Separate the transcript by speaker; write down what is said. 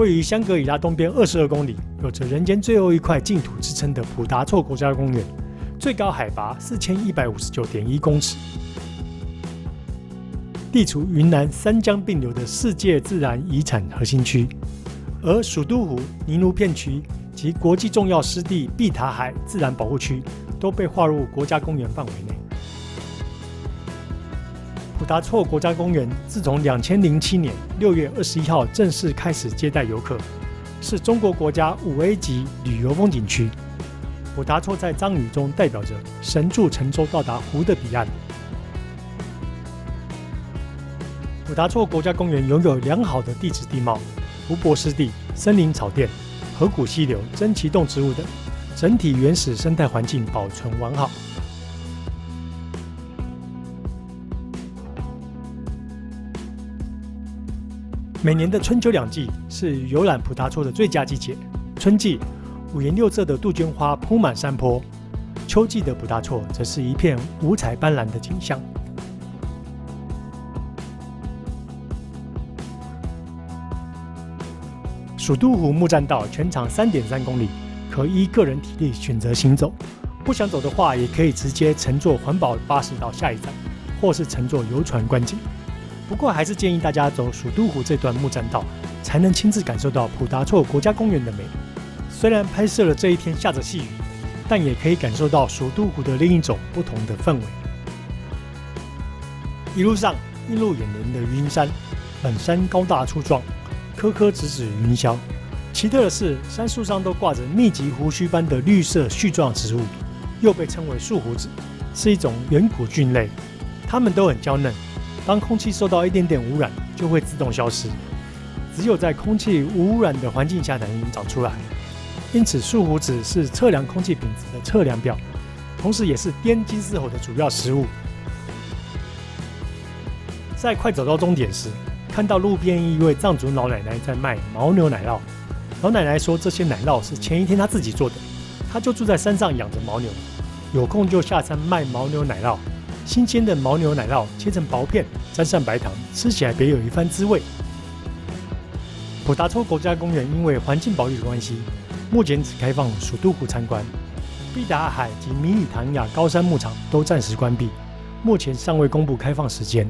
Speaker 1: 位于香格里拉东边22公里，有着人间最后一块净土之称的普达措国家公园，最高海拔4159.1公尺，地处云南三江并流的世界自然遗产核心区，而蜀都湖、宁泸片区及国际重要湿地碧塔海自然保护区都被划入国家公园范围内。普达措国家公园自从2007年6月21号正式开始接待游客，是中国国家5A 级旅游风景区。普达措在藏语中代表着神助乘舟到达湖的彼岸。普达措国家公园拥有良好的地质地貌、湖泊湿地、森林草甸、河谷溪流、珍奇动植物等，整体原始生态环境保存完好。每年的春秋两季是游览普达措的最佳季节。春季，五颜六色的杜鹃花铺满山坡；秋季的普达措则是一片五彩斑斓的景象。蜀都湖木栈道全长3.3公里，可依个人体力选择行走。不想走的话，也可以直接乘坐环保巴士到下一站，或是乘坐游船观景。不过还是建议大家走蜀都湖这段木栈道，才能亲自感受到普达措国家公园的美。虽然拍摄了这一天下着细雨，但也可以感受到蜀都湖的另一种不同的氛围。一路上映入眼帘的云山，本山高大粗壮，颗颗直指云霄。奇特的是，杉树上都挂着密集胡须般的绿色絮状植物，又被称为树胡子，是一种远古菌类。它们都很娇嫩。当空气受到一点点污染，就会自动消失。只有在空气无污染的环境下才能长出来。因此，树胡子是测量空气品质的测量表，同时也是滇金丝猴的主要食物。在快走到终点时，看到路边一位藏族老奶奶在卖牦牛奶酪。老奶奶说，这些奶酪是前一天她自己做的，她就住在山上养着牦牛，有空就下山卖牦牛奶酪。新鲜的牦牛奶酪切成薄片，沾上白糖，吃起来别有一番滋味。普达措国家公园因为环境保育的关系，目前只开放蜀都湖参观，碧达海及米里唐雅高山牧场都暂时关闭，目前尚未公布开放时间。